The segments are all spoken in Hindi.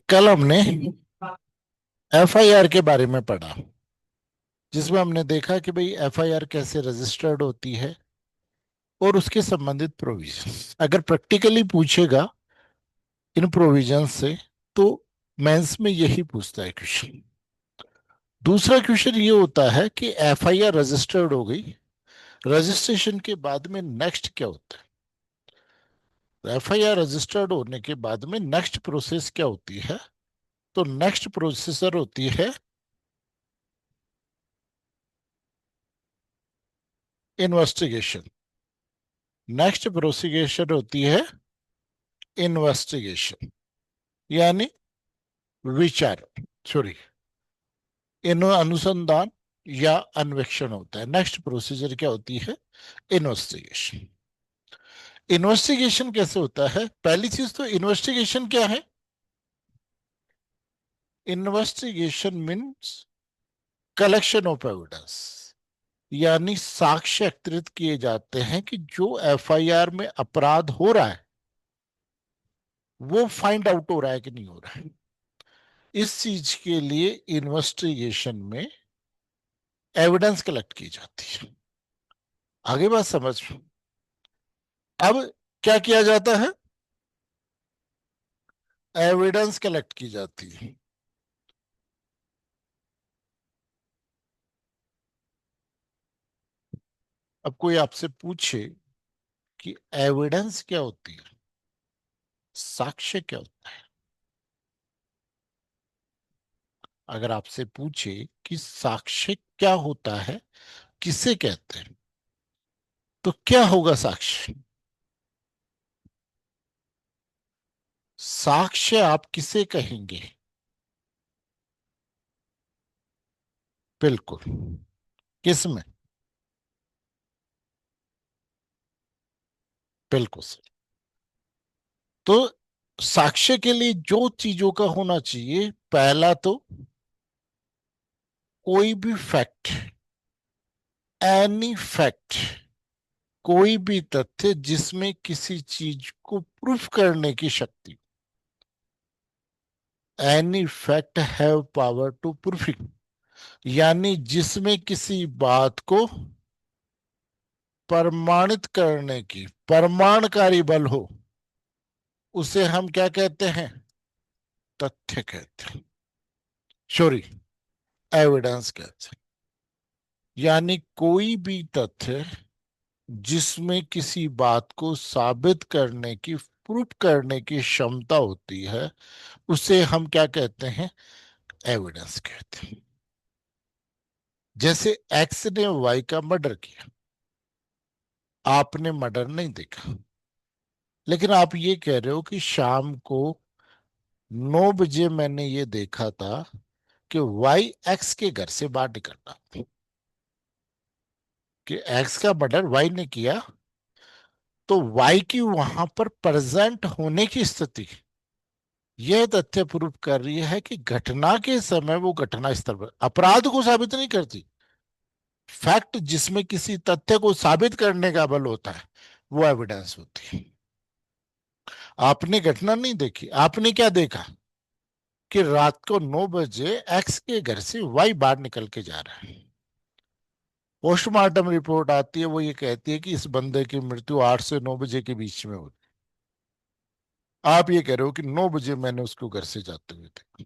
कल हमने एफआईआर के बारे में पढ़ा, जिसमें हमने देखा कि भाई एफआईआर कैसे रजिस्टर्ड होती है और उसके संबंधित प्रोविजंस अगर प्रैक्टिकली पूछेगा इन प्रोविजंस से, तो मेंस में यही पूछता है क्वेश्चन। दूसरा क्वेश्चन ये होता है कि एफआईआर रजिस्टर्ड हो गई, रजिस्ट्रेशन के बाद में नेक्स्ट क्या होता है। एफआईआर रजिस्टर्ड होने के बाद में नेक्स्ट प्रोसेस क्या होती है? तो नेक्स्ट प्रोसेसर होती है इन्वेस्टिगेशन। नेक्स्ट प्रोसीजर होती है इन्वेस्टिगेशन, यानी विचार, सॉरी, अनुसंधान या अन्वेषण होता है। नेक्स्ट प्रोसीजर क्या होती है? इन्वेस्टिगेशन। इन्वेस्टिगेशन कैसे होता है? पहली चीज तो इन्वेस्टिगेशन क्या है? Investigation means collection of evidence, यानी साक्ष्य एकत्रित किए जाते हैं कि जो एफआईआर में अपराध हो रहा है वो फाइंड आउट हो रहा है कि नहीं हो रहा है। इस चीज के लिए इन्वेस्टिगेशन में एविडेंस कलेक्ट की जाती है। आगे बात समझ। अब क्या किया जाता है? एविडेंस कलेक्ट की जाती है। अब कोई आपसे पूछे कि एविडेंस क्या होती है, साक्ष्य क्या होता है, अगर आपसे पूछे कि साक्ष्य क्या होता है, किसे कहते हैं, तो क्या होगा साक्ष्य? साक्ष्य आप किसे कहेंगे? बिल्कुल। किस में? बिल्कुल सही। तो साक्ष्य के लिए जो चीजों का होना चाहिए, पहला तो कोई भी फैक्ट, एनी फैक्ट, कोई भी तथ्य जिसमें किसी चीज को प्रूफ करने की शक्ति। Any fact have power to proofing, यानी जिसमें किसी बात को प्रमाणित करने की प्रमाणकारी बल हो, उसे हम क्या कहते हैं? तथ्य कहते हैं, सॉरी, एविडेंस कहते हैं। यानी कोई भी तथ्य जिसमें किसी बात को साबित करने की, प्रूफ करने की क्षमता होती है, उसे हम क्या कहते हैं? एविडेंस कहते हैं। जैसे एक्स ने वाई का मर्डर किया, आपने मर्डर नहीं देखा, लेकिन आप ये कह रहे हो कि शाम को 9 बजे मैंने ये देखा था कि वाई एक्स के घर से बाहर निकल रहा था, कि एक्स का मर्डर वाई ने किया। तो वाई की वहां पर प्रेजेंट होने की स्थिति, यह तथ्य प्रूफ कर रही है कि घटना के समय वो घटना स्थल पर, अपराध को साबित नहीं करती। फैक्ट जिसमें किसी तथ्य को साबित करने का बल होता है, वो एविडेंस होती है। आपने घटना नहीं देखी, आपने क्या देखा? कि रात को 9 बजे एक्स के घर से वाई बाहर निकल के जा रहा है। पोस्टमार्टम रिपोर्ट आती है, वो ये कहती है कि इस बंदे की मृत्यु 8 से 9 बजे के बीच में हुई। आप ये कह रहे हो कि 9 बजे मैंने उसको घर से जाते हुए देखा।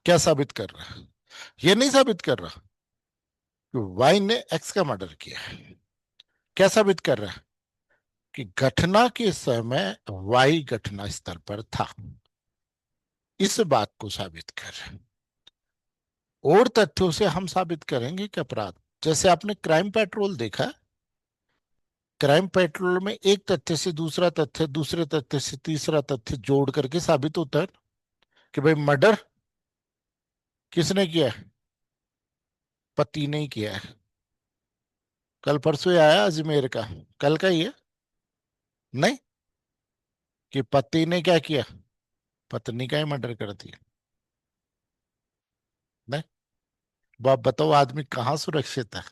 क्या साबित कर रहा है? ये नहीं साबित कर रहा कि वाई ने एक्स का मर्डर किया है। क्या साबित कर रहा है? कि घटना के समय वाई घटना स्थल पर था। इस बात को साबित कर रहे हैं। और तथ्यों से हम साबित करेंगे कि अपराध, जैसे आपने क्राइम पेट्रोल देखा। क्राइम पेट्रोल में एक तथ्य से दूसरा तथ्य, दूसरे तथ्य से तीसरा तथ्य जोड़ करके साबित होता है कि भाई मर्डर किसने किया है? पति ने ही किया है। कल परसों ही आया अजमेर का, कल का ही है। नहीं, कि पति ने क्या किया, पत्नी का ही मर्डर कर दिया। नहीं। अब आप बताओ आदमी कहाँ सुरक्षित है?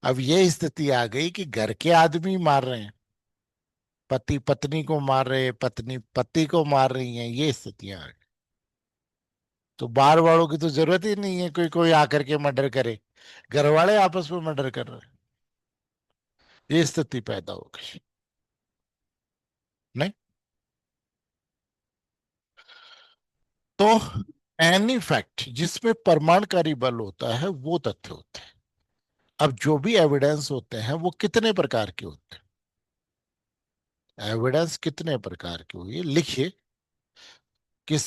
अब ये स्थिति आ गई कि घर के आदमी मार रहे हैं। पति पत्नी को मार रहे, पत्नी पति को मार रही है, ये स्थितियां आ गई। तो बाहर वालों की तो जरूरत ही नहीं है, कोई कोई आकर के मर्डर करे, घर वाले आपस में मर्डर कर रहे हैं। ये स्थिति पैदा हो गई। नहीं। तो एनी फैक्ट जिसमें प्रमाणकारी बल होता है वो तथ्य होते हैं। अब जो भी एविडेंस होते हैं वो कितने प्रकार के होते हैं? एविडेंस कितने प्रकार के हुए लिखिए। किस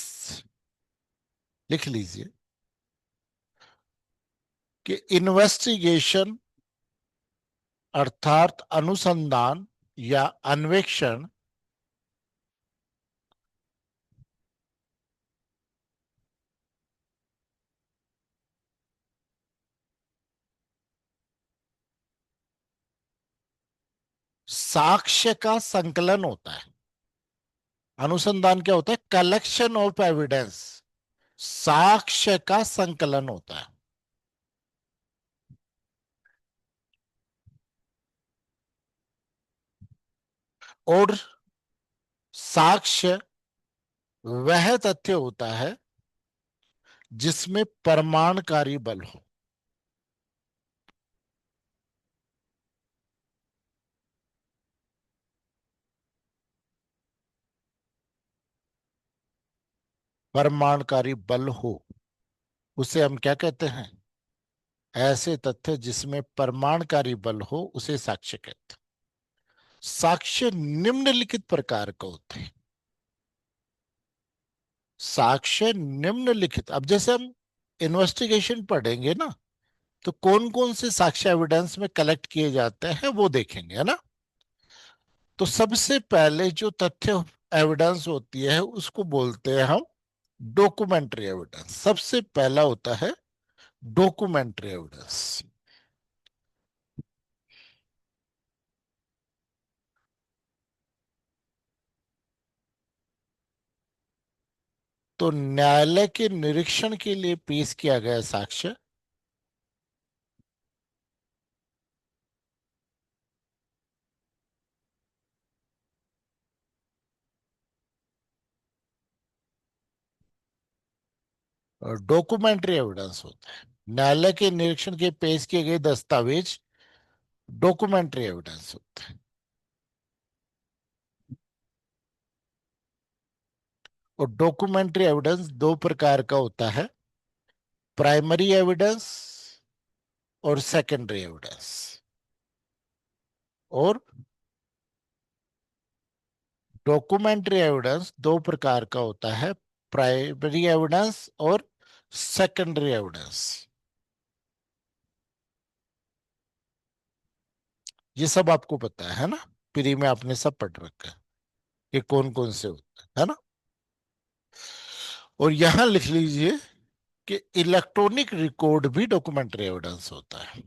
लिख लीजिए कि इन्वेस्टिगेशन अर्थात अनुसंधान या अन्वेषण साक्ष्य का संकलन होता है। अनुसंधान क्या होता है? Collection of evidence. साक्ष्य का संकलन होता है। और साक्ष्य वह तथ्य होता है जिसमें प्रमाणकारी बल हो। प्रमाणकारी बल हो उसे हम क्या कहते हैं? ऐसे तथ्य जिसमें प्रमाणकारी बल हो उसे साक्ष्य कहते हैं। साक्ष्य निम्नलिखित प्रकार का होते हैं। साक्ष्य निम्नलिखित, अब जैसे हम इन्वेस्टिगेशन पढ़ेंगे ना, तो कौन कौन से साक्ष्य एविडेंस में कलेक्ट किए जाते हैं वो देखेंगे, है ना। तो सबसे पहले जो तथ्य एविडेंस होती है उसको बोलते हैं हम डॉक्यूमेंट्री एविडेंस। सबसे पहला होता है डॉक्यूमेंट्री एविडेंस। तो न्यायालय के निरीक्षण के लिए पेश किया गया साक्ष्य डॉक्यूमेंट्री एविडेंस होता है। न्यायालय के निरीक्षण के पेश किए गए दस्तावेज डॉक्यूमेंट्री एविडेंस होता है। और डॉक्यूमेंट्री एविडेंस दो प्रकार का होता है, प्राइमरी एविडेंस और सेकेंडरी एविडेंस। और डॉक्यूमेंट्री एविडेंस दो प्रकार का होता है, प्राइमरी एविडेंस और सेकेंडरी एविडेंस। ये सब आपको पता है ना, प्री में आपने सब पढ़ रखा है कि कौन कौन से होते हैं, है ना। और यहां लिख लीजिए कि इलेक्ट्रॉनिक रिकॉर्ड भी डॉक्यूमेंट्री एविडेंस होता है।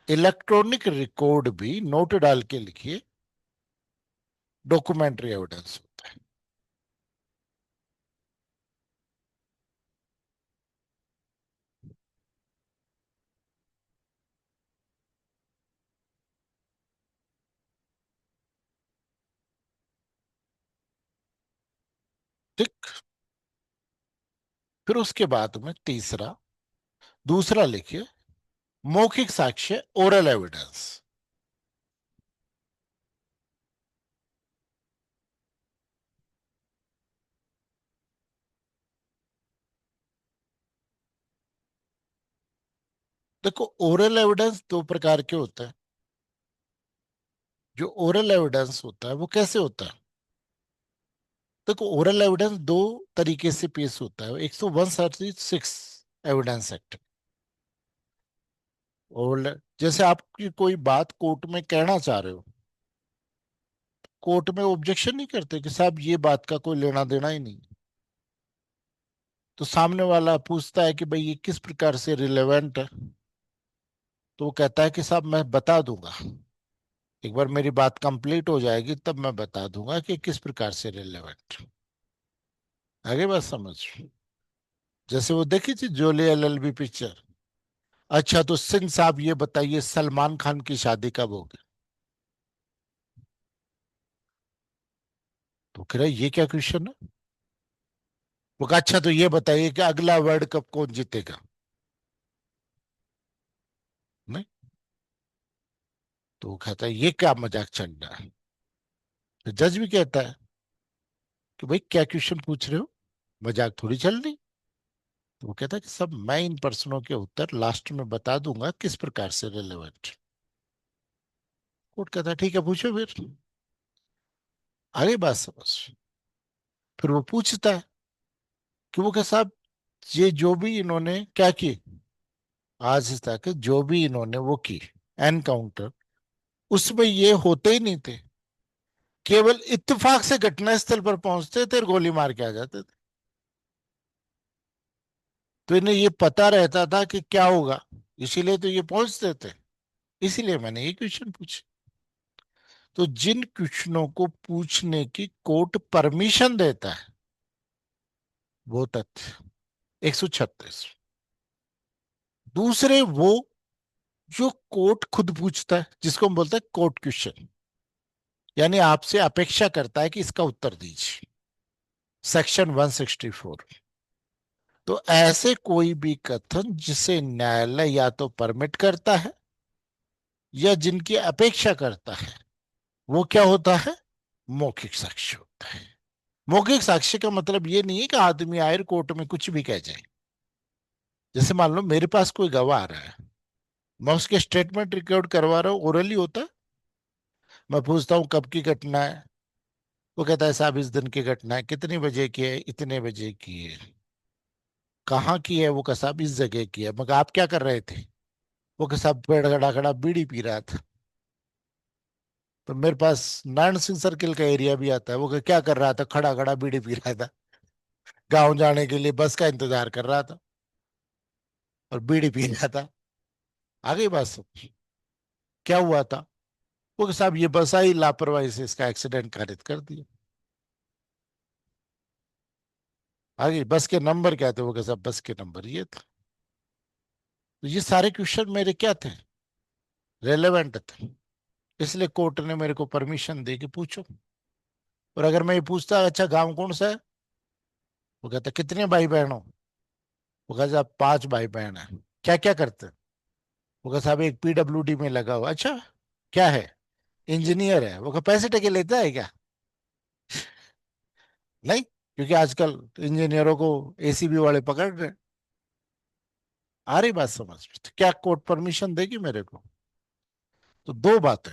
इलेक्ट्रॉनिक रिकॉर्ड भी नोट डाल के लिखिए, डॉक्यूमेंट्री एविडेंस होता है। ठीक। फिर उसके बाद में तीसरा, दूसरा लिखिए मौखिक साक्ष्य, ओरल एविडेंस। देखो ओरल एविडेंस दो प्रकार के होते हैं। जो ओरल एविडेंस होता है वो कैसे होता है? देखो ओरल एविडेंस दो तरीके से पेश होता है। 136 एविडेंस एक्ट। और जैसे आपकी कोई बात कोर्ट में कहना चाह रहे हो, कोर्ट में ऑब्जेक्शन नहीं करते कि साहब ये बात का कोई लेना देना ही नहीं। तो सामने वाला पूछता है कि भाई ये किस प्रकार से रिलेवेंट है। तो वो कहता है कि साहब मैं बता दूंगा, एक बार मेरी बात कंप्लीट हो जाएगी तब मैं बता दूंगा कि किस प्रकार से रिलेवेंट। आगे बात समझ। जैसे वो देखी थी जोली एलएलबी पिक्चर। अच्छा तो सिंह साहब ये बताइए सलमान खान की शादी कब होगी? तो कह रहा ये क्या क्वेश्चन है। वो कहा अच्छा तो ये बताइए कि अगला वर्ल्ड कप कौन जीतेगा। नहीं। तो वो कहता है ये क्या मजाक चल रहा है। तो जज भी कहता है कि भाई क्या क्वेश्चन पूछ रहे हो, मजाक थोड़ी चल रही। तो वो कहता है कि सब मैं इन प्रश्नों के उत्तर लास्ट में बता दूंगा किस प्रकार से रिलेवेंट। कोर्ट कहता है ठीक है पूछो फिर, आगे बात समझ। फिर वो पूछता है कि वो क्या साहब, ये जो भी इन्होंने क्या की आज तक, जो भी इन्होंने वो की एनकाउंटर, उसमें ये होते ही नहीं थे, केवल इत्तेफाक से घटनास्थल पर पहुंचते थे और गोली मार के आ जाते थे। तो इन्हें ये पता रहता था कि क्या होगा, इसीलिए तो ये पहुंचते थे। इसीलिए मैंने ये क्वेश्चन पूछे। तो जिन क्वेश्चनों को पूछने की कोर्ट परमिशन देता है वो तथ्य 136। दूसरे वो जो कोर्ट खुद पूछता है जिसको हम बोलते हैं कोर्ट क्वेश्चन, यानी आपसे अपेक्षा करता है कि इसका उत्तर दीजिए, सेक्शन 164। तो ऐसे कोई भी कथन जिसे न्यायालय या तो परमिट करता है या जिनकी अपेक्षा करता है वो क्या होता है, मौखिक साक्ष्य होता है। मौखिक साक्ष्य का मतलब ये नहीं है कि आदमी आए कोर्ट में कुछ भी कह जाए। जैसे मान लो मेरे पास कोई गवाह आ रहा है, मैं उसके स्टेटमेंट रिकॉर्ड करवा रहा हूँ, ओरली होता है। मैं पूछता हूँ कब की घटना है, वो कहता है साहब इस दिन की घटना है, कितने बजे की है, इतने बजे की है, कहाँ की है, वो कहा साहब इस जगह की है। मगर आप क्या कर रहे थे, वो कहा साहब पेड़ खड़ा खड़ा बीड़ी पी रहा था। तो मेरे पास नारायण सिंह सर्किल का एरिया भी आता है, वो कहा क्या कर रहा था, खड़ा खड़ा बीड़ी पी रहा था, गाँव जाने के लिए बस का इंतजार कर रहा था और बीड़ी पी रहा था। आगे बात सब क्या हुआ था, वो कहा साहब ये बस आई लापरवाही से इसका एक्सीडेंट कारित कर दिया। आगे बस के नंबर क्या थे, वो कहा साहब बस के नंबर ये था। तो ये सारे क्वेश्चन मेरे क्या थे, रेलेवेंट थे, इसलिए कोर्ट ने मेरे को परमिशन दे कि पूछो। और अगर मैं ये पूछता अच्छा गांव कौन सा है, वो कहता कितने भाई बहन हो, वो कहता साहब 5 भाई बहन है। क्या क्या करते हैं, वो कहता साहब एक पीडब्ल्यूडी में लगा हुआ। अच्छा क्या है, इंजीनियर है। वो कहा पैसे टके लेता है क्या। नहीं, क्योंकि आजकल इंजीनियरों को एसीबी वाले पकड़ रहे हैं। आ रही बात समझ में, तो क्या कोर्ट परमिशन देगी मेरे को। तो दो बातें,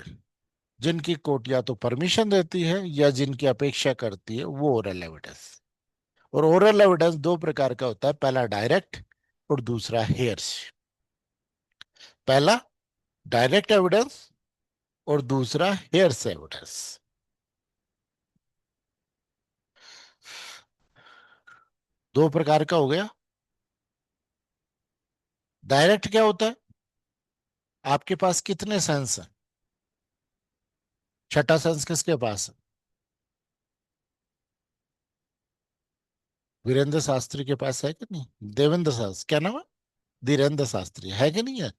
जिनकी कोर्ट या तो परमिशन देती है या जिनकी अपेक्षा करती है वो ओरल एविडेंस। और ओरल एविडेंस दो प्रकार का होता है, पहला डायरेक्ट और दूसरा हेयर्स। पहला डायरेक्ट एविडेंस और दूसरा हेयर्स एविडेंस। दो प्रकार का हो गया। डायरेक्ट क्या होता है, आपके पास कितने सेंस है, छठा सेंस किसके पास है, वीरेंद्र शास्त्री के पास है कि नहीं, देवेंद्र शास्त्री क्या नाम है, धीरेन्द्र शास्त्री है कि नहीं है।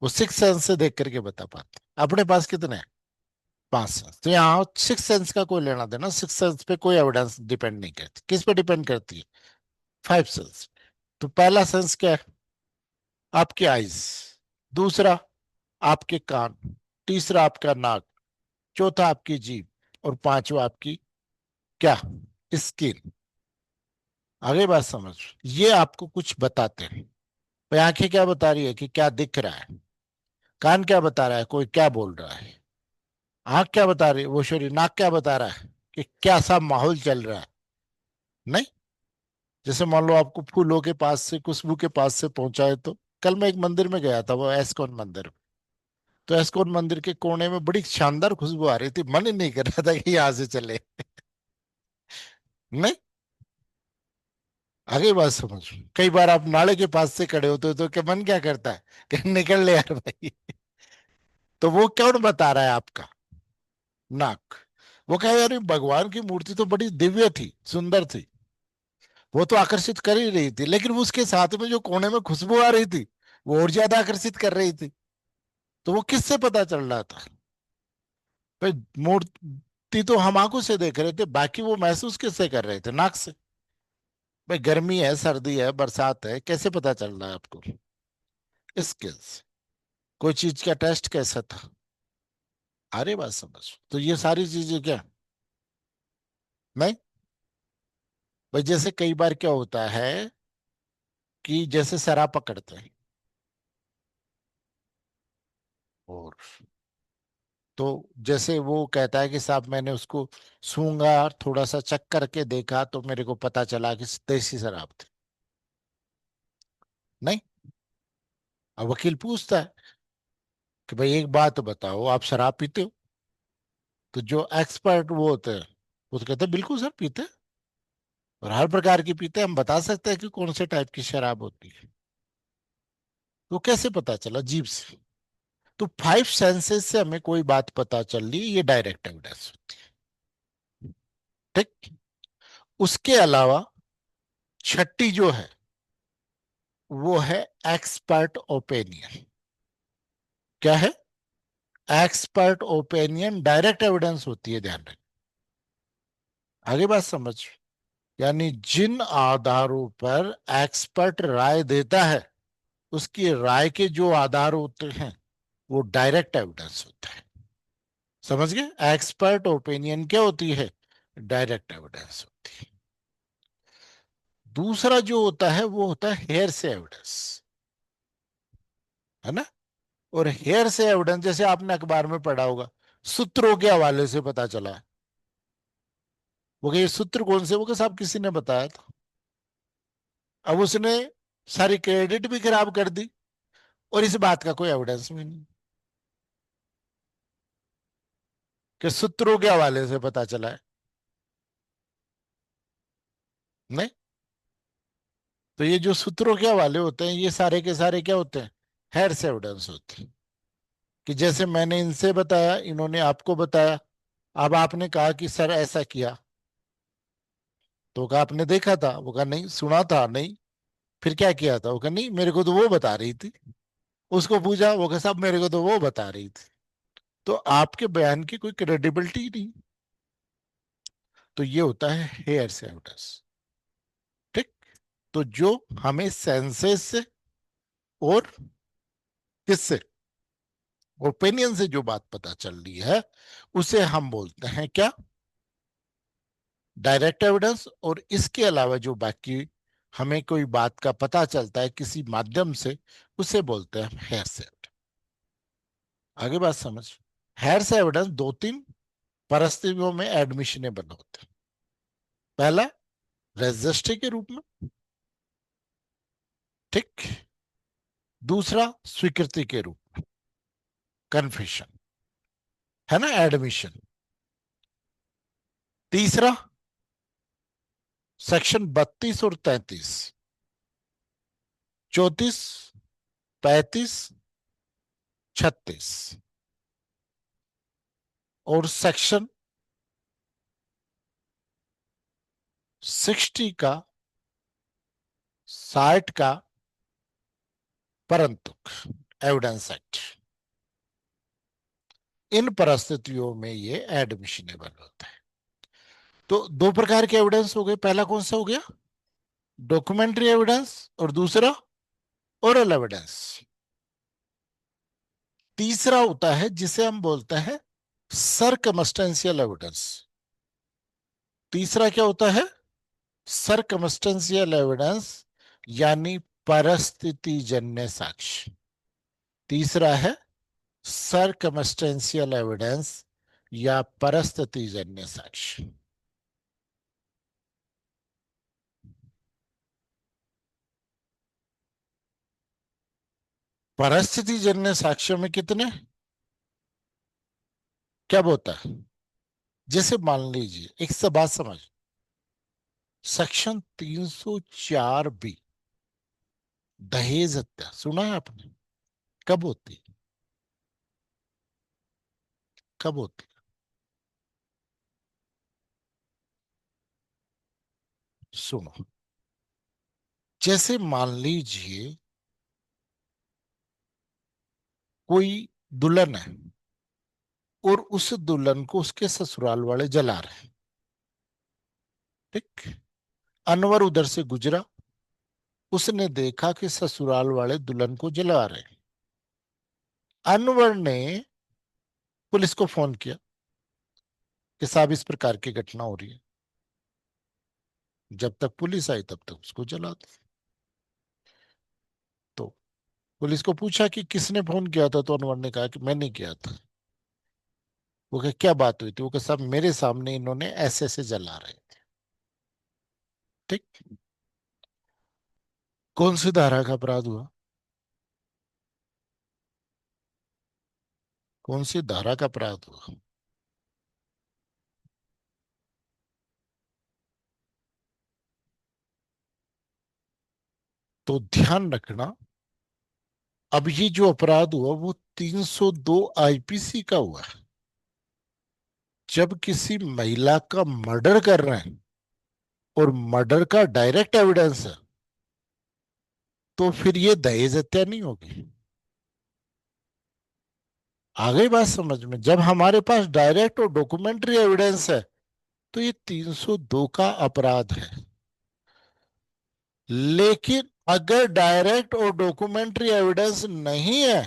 वो सिक्स सेंस से देख करके बता पाते हैं। अपने पास कितने हैं, 5 सेंस। तो यहाँ सिक्स सेंस का कोई लेना देना, सिक्स सेंस पे कोई एविडेंस डिपेंड नहीं करती, किस पे डिपेंड करती है, 5 सेंस। तो पहला सेंस क्या है, आपके आईज, दूसरा आपके कान, तीसरा आपका नाक, चौथा आपकी जीभ और पांचवा आपकी क्या, स्किन। आगे बात समझ, ये आपको कुछ बताते हैं। भाई आंखें क्या बता रही है कि क्या दिख रहा है, कान क्या बता रहा है कोई क्या बोल रहा है, आंख क्या बता रही है वो शरीर, नाक क्या बता रहा है कि क्या सा माहौल चल रहा है। नहीं, जैसे मान लो आपको फूलों के पास से खुशबू के पास से पहुंचा है। तो कल मैं एक मंदिर में गया था, वो एस्कॉन मंदिर। तो एस्कॉन मंदिर के कोने में बड़ी शानदार खुशबू आ रही थी, मन ही नहीं कर रहा था कि यहाँ से चले। नहीं, आगे बात समझ। कई बार आप नाले के पास से खड़े होते हो तो क्या मन क्या करता है कि निकल ले यार भाई। तो वो कौन बता रहा है, आपका नाक। वो कहे यार ये भगवान की मूर्ति तो बड़ी दिव्य थी, सुंदर थी, वो तो आकर्षित कर ही रही थी, लेकिन उसके साथ में जो कोने में खुशबू आ रही थी वो और ज्यादा आकर्षित कर रही थी। तो वो किससे पता चल रहा था भाई, मूर्ति पीती तो हम आंखों से देख रहे थे, बाकी वो महसूस किससे कर रहे थे? नाक से। भाई गर्मी है, सर्दी है, बरसात है, कैसे पता चल रहा है आपको? स्किल्स। कोई चीज का टेस्ट कैसा था? अरे बात समझ। तो ये सारी चीजें क्या? नहीं। भाई जैसे कई बार क्या होता है कि जैसे शराब पकड़ते हैं, और तो जैसे वो कहता है कि साहब मैंने उसको सूंघा, थोड़ा सा चख करके देखा, तो मेरे को पता चला कि देसी शराब थी। नहीं। अब वकील पूछता है कि भाई एक बात बताओ, आप शराब पीते हो? तो जो एक्सपर्ट वो होते हैं, वो तो कहते हैं बिल्कुल सर पीते हैं, और हर प्रकार की पीते हैं, हम बता सकते हैं कि कौन से टाइप की शराब होती है। तो कैसे पता चला? जीभ से। तो फाइव सेंसेस से हमें कोई बात पता चल रही, ये डायरेक्ट एविडेंस होती है। ठीक। उसके अलावा छठी जो है, वो है एक्सपर्ट ओपिनियन। क्या है? एक्सपर्ट ओपिनियन डायरेक्ट एविडेंस होती है, ध्यान रखें। आगे बात समझ। यानी जिन आधारों पर एक्सपर्ट राय देता है, उसकी राय के जो आधार होते हैं, वो डायरेक्ट एविडेंस होता है। समझ गए? एक्सपर्ट ओपिनियन क्या होती है? डायरेक्ट एविडेंस होती है। दूसरा जो होता है वो होता है हेयर से एविडेंस, है ना? और हेयर से एविडेंस जैसे आपने अखबार में पढ़ा होगा, सूत्रों के हवाले से पता चला है। वो कहे, ये सूत्र कौन से? वो कहे, साहब किसी ने बताया था। अब उसने सारी क्रेडिट भी खराब कर दी, और इस बात का कोई एविडेंस भी नहीं कि सूत्रों के हवाले से पता चला है। नहीं। तो ये जो सूत्रों के हवाले होते हैं, ये सारे के सारे क्या होते हैं? हेयर से एविडेंस होते हैं। कि जैसे मैंने इनसे बताया, इन्होंने आपको बताया, अब आपने कहा कि सर ऐसा किया, तो कहा आपने देखा था? वो कहा नहीं। सुना था? नहीं। फिर क्या किया था? वो कहा नहीं, मेरे को तो वो बता रही थी। उसको पूछा, वो कहा साहब मेरे को तो वो बता रही थी। तो आपके बयान की कोई क्रेडिबिलिटी नहीं। तो ये होता है हेयर से एविडेंस। ठीक। तो जो हमें सेंसेस से और किससे, ओपिनियन से जो बात पता चल रही है, उसे हम बोलते हैं क्या? Direct evidence. और इसके अलावा जो बाकी हमें कोई बात का पता चलता है किसी माध्यम से, उसे बोलते हैं हेयर से एविडेंस। आगे बात समझ। हेयर से एविडेंस दो तीन परिस्थितियों में एडमिशनेबल होते हैं। पहला, रजिस्ट्री के रूप में। ठीक। दूसरा, स्वीकृति के रूप में, कन्फेशन, है ना, एडमिशन। तीसरा, सेक्शन 32 और 33, 34, 35, 36, और सेक्शन 60 का, 60 का परंतु एविडेंस एक्ट। इन परिस्थितियों में ये एडमिशनेबल होता है। तो दो प्रकार के एविडेंस हो गए। पहला कौन सा हो गया? Documentary evidence. और दूसरा, ओरल एविडेंस। तीसरा होता है जिसे हम बोलते हैं सरकमस्टेंशियल एविडेंस। तीसरा क्या होता है? सरकमस्टेंशियल एविडेंस, यानी परिस्थिति जन्य साक्ष्य। तीसरा है सरकमस्टेंशियल एविडेंस या परिस्थिति जन्य साक्ष्य। परिस्थिति जन्य साक्ष्य में कितने? क्या होता है? जैसे मान लीजिए, एक से बात समझ, सेक्शन 304 बी, दहेज हत्या, सुना है आपने? कब होती है? कब होती है? सुनो। जैसे मान लीजिए कोई दुल्हन है, और उस दुल्हन को उसके ससुराल वाले जला रहे हैं। ठीक। अनवर उधर से गुजरा, उसने देखा कि ससुराल वाले दुल्हन को जला रहे हैं। अनवर ने पुलिस को फोन किया कि साहब इस प्रकार की घटना हो रही है। जब तक पुलिस आई तब तक उसको जला दो। तो पुलिस को पूछा कि किसने फोन किया था, तो अनवर ने कहा कि मैंने किया था। वो कहा क्या बात हुई थी, वो कहा साहब मेरे सामने इन्होंने ऐसे ऐसे जला रहे थे। ठीक। कौन सी धारा का अपराध हुआ? कौन सी धारा का अपराध हुआ? तो ध्यान रखना, अब ये जो अपराध हुआ वो 302 आईपीसी का हुआ है। जब किसी महिला का मर्डर कर रहे हैं और मर्डर का डायरेक्ट एविडेंस है, तो फिर ये दहेज हत्या नहीं होगी। आ गई बात समझ में? जब हमारे पास डायरेक्ट और डॉक्यूमेंट्री एविडेंस है, तो ये 302 का अपराध है। लेकिन अगर डायरेक्ट और डॉक्यूमेंट्री एविडेंस नहीं है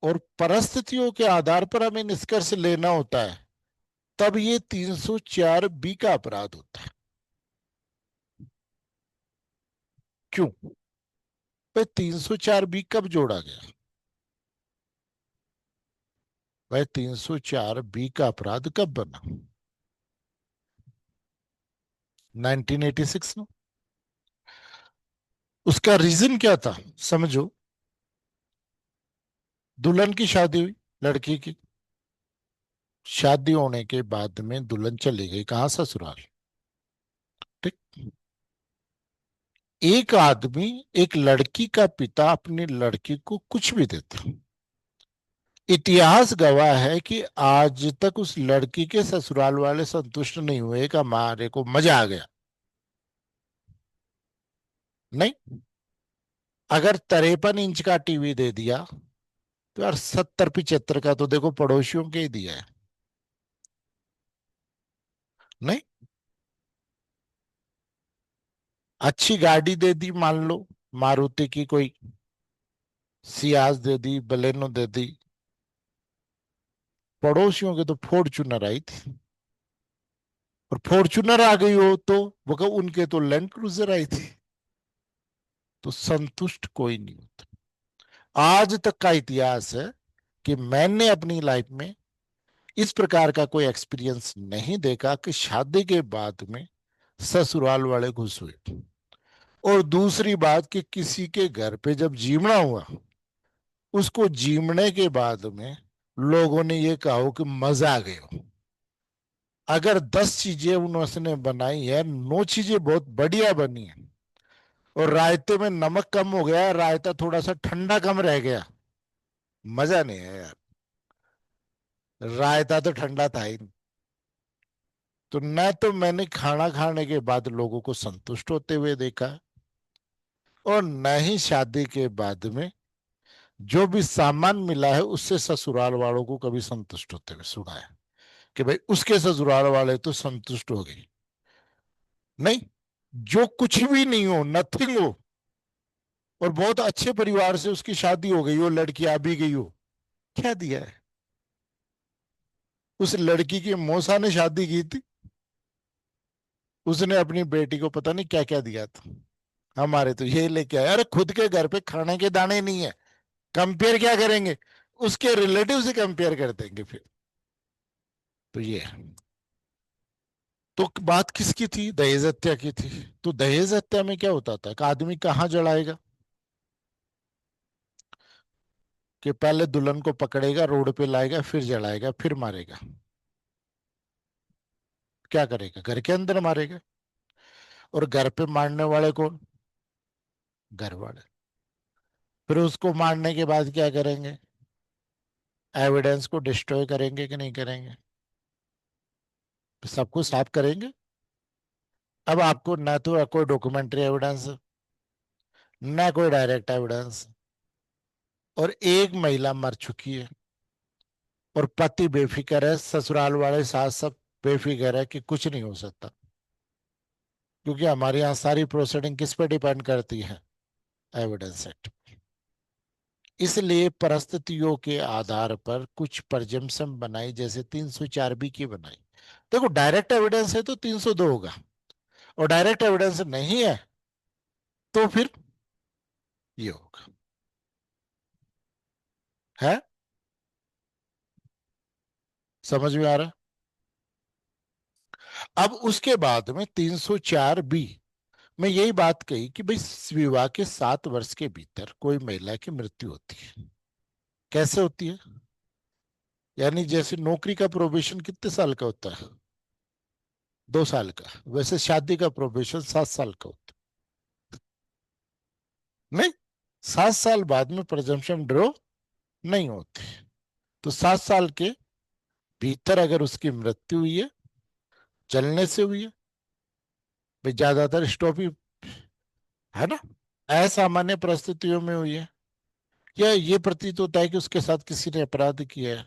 और परिस्थितियों के आधार पर हमें निष्कर्ष लेना होता है, तब ये 304 बी का अपराध होता है। क्यों? भाई 304 बी कब जोड़ा गया? भाई 304 बी का अपराध कब बना? 1986 में। उसका रीजन क्या था? समझो, दुल्हन की शादी हुई, लड़की की शादी होने के बाद में दुल्हन चली गई कहाँ? ससुराल। ठीक। एक आदमी, एक लड़की का पिता अपनी लड़की को कुछ भी देता, इतिहास गवाह है कि आज तक उस लड़की के ससुराल वाले संतुष्ट नहीं हुए कि हमारे को मजा आ गया। नहीं। अगर 53 इंच का टीवी दे दिया, तो यार 70 75 का तो देखो पड़ोसियों के ही दिया है। नहीं। अच्छी गाड़ी दे दी, मान लो मारुति की कोई सियाज दे दी, बलेनो दे दी, पड़ोसियों के तो फॉर्च्यूनर आई थी। और फॉर्च्यूनर आ गई हो तो वो कहो उनके तो लैंड क्रूजर आई थी। तो संतुष्ट कोई नहीं होता। आज तक का इतिहास है कि मैंने अपनी लाइफ में इस प्रकार का कोई एक्सपीरियंस नहीं देखा कि शादी के बाद में ससुराल वाले खुश हुए। और दूसरी बात कि किसी के घर पे जब जीवना हुआ, उसको जीवने के बाद में लोगों ने ये कहा हो कि मजा आ गया। अगर 10 चीजें उन्होंने बनाई है, 9 चीजें बहुत बढ़िया बनी है, और रायते में नमक कम हो गया, रायता थोड़ा सा ठंडा कम रह गया, मजा नहीं है यार। रायता तो ठंडा था ही नहीं। तो न तो मैंने खाना खाने के बाद लोगों को संतुष्ट होते हुए देखा, और न ही शादी के बाद में जो भी सामान मिला है उससे ससुराल वालों को कभी संतुष्ट होते हुए सुना है कि भाई उसके ससुराल वाले तो संतुष्ट हो गए। नहीं। जो कुछ भी नहीं हो, नथिंग हो, और बहुत अच्छे परिवार से उसकी शादी हो गई हो, लड़की आ भी गई हो, क्या दिया है? उस लड़की की मौसा ने शादी की थी, उसने अपनी बेटी को पता नहीं क्या क्या दिया था। हमारे तो ये लेके आए, अरे खुद के घर पे खाने के दाने नहीं है, कंपेयर क्या करेंगे? उसके रिलेटिव से कंपेयर कर देंगे फिर। तो ये है। तो बात किसकी थी? दहेज हत्या की थी। तो दहेज हत्या में क्या होता था कि आदमी कहाँ जलाएगा? कि पहले दुल्हन को पकड़ेगा, रोड पे लाएगा, फिर जलाएगा, फिर मारेगा। क्या करेगा? घर के अंदर मारेगा। और घर पे मारने वाले कौन? घर वाले। फिर उसको मारने के बाद क्या करेंगे? एविडेंस को डिस्ट्रॉय करेंगे कि नहीं करेंगे? सब कुछ साफ करेंगे। अब आपको ना तो कोई डॉक्यूमेंट्री एविडेंस, ना कोई डायरेक्ट एविडेंस, और एक महिला मर चुकी है। और पति बेफिक्र है, ससुराल वाले सास सब बेफिक्र है कि कुछ नहीं हो सकता, क्योंकि हमारे यहाँ सारी प्रोसीडिंग किस पे डिपेंड करती है? Evidence act. इसलिए परिस्थितियों के आधार पर कुछ प्रजम्पशन बनाई, जैसे 304 बी की बनाई। देखो, डायरेक्ट एविडेंस है तो 302 होगा, और डायरेक्ट एविडेंस नहीं है तो फिर ये होगा। है? समझ में आ रहा है? अब उसके बाद में 304 बी में यही बात कही कि भाई, विवाह के 7 वर्ष के भीतर कोई महिला की मृत्यु होती है। कैसे होती है? यानी जैसे नौकरी का प्रोबेशन कितने साल का होता है? 2 साल का। वैसे शादी का प्रोबेशन 7 साल का होता है। नहीं, 7 साल बाद में प्रेजम्पशन ड्रॉ नहीं होती। तो 7 साल के भीतर अगर उसकी मृत्यु हुई है, जलने से हुई है, भाई ज्यादातर स्टॉप ही, है ना, असामान्य परिस्थितियों में हुई है, या ये प्रतीत होता है कि उसके साथ किसी ने अपराध किया है,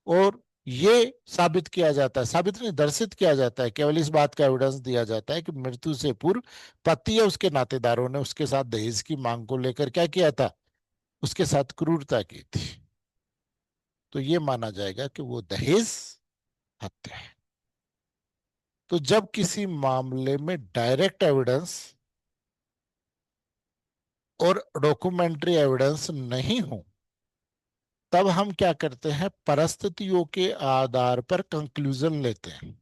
और ये साबित किया जाता है, साबित नहीं, दर्शित किया जाता है, केवल इस बात का एविडेंस दिया जाता है कि मृत्यु से पूर्व पति या उसके नातेदारों ने उसके साथ दहेज की मांग को लेकर क्या किया था? उसके साथ क्रूरता की थी। तो ये माना जाएगा कि वो दहेज हत्या है। तो जब किसी मामले में डायरेक्ट एविडेंस और डॉक्यूमेंट्री एविडेंस नहीं हो, तब हम क्या करते हैं? परिस्थितियों के आधार पर कंक्लूजन लेते हैं,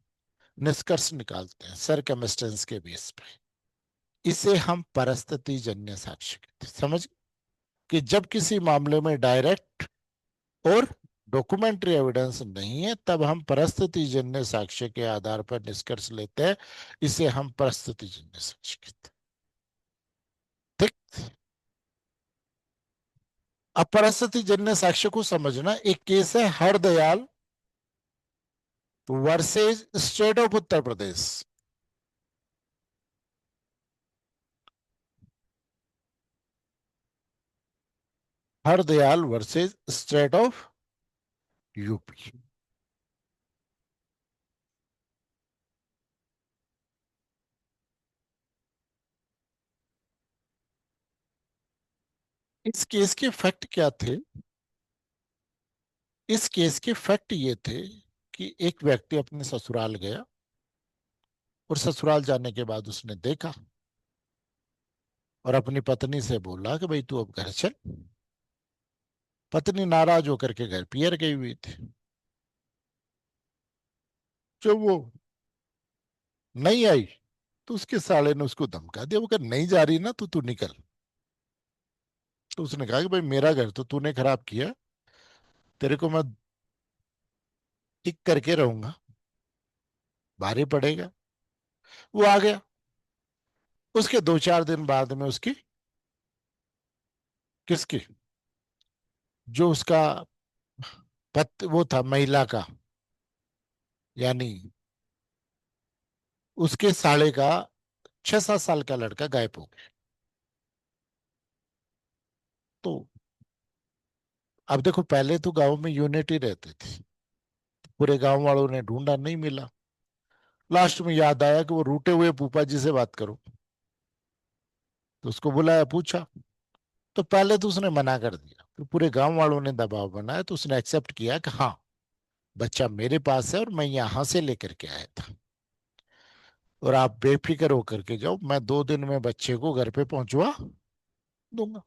निष्कर्ष निकालते हैं सरकमस्टेंस के बेस पे। इसे हम परिस्थिति जन्य साक्ष्य कहते हैं। समझ? कि जब किसी मामले में डायरेक्ट और डॉक्यूमेंट्री एविडेंस नहीं है, तब हम परिस्थिति जन्य साक्ष्य के आधार पर निष्कर्ष लेते हैं। इसे हम परिस्थिति जन्य साक्ष्य कहते हैं। ठीक। अब परिस्थिति जन्य साक्ष्य को समझना, एक केस है Hardayal versus state of Uttar Pradesh. Hardayal versus state of UP. इस केस के फैक्ट क्या थे? इस केस के फैक्ट ये थे कि एक व्यक्ति अपने ससुराल गया, और ससुराल जाने के बाद उसने देखा, और अपनी पत्नी से बोला कि भाई तू अब घर चल। पत्नी नाराज होकर के घर पियर गई हुई थी। जब वो नहीं आई, तो उसके साले ने उसको धमका दिया, वो कहा नहीं जा रही ना, तू तू निकल। तो उसने कहा कि भाई मेरा घर तो तूने खराब किया, तेरे को मैं टिक करके रहूंगा, भारी पड़ेगा। वो आ गया। उसके 2-4 दिन बाद में उसकी, किसकी, जो उसका पत वो था महिला का, यानी उसके साले का 6-7 साल का लड़का गायब हो गया। तो अब देखो, पहले तो गांव में यूनिटी रहती थी, पूरे गांव वालों ने ढूंढा, नहीं मिला। लास्ट में याद आया कि वो रूठे हुए फूफा जी से बात करो। तो उसको बुलाया, पूछा। तो पहले तो उसने मना कर दिया, फिर पूरे गांव वालों ने दबाव बनाया, तो उसने एक्सेप्ट किया कि हाँ, बच्चा मेरे पास है और मैं यहां से लेकर के आया था, और आप बेफिक्र होकर के जाओ, मैं 2 दिन में बच्चे को घर पे पहुंचवा दूंगा।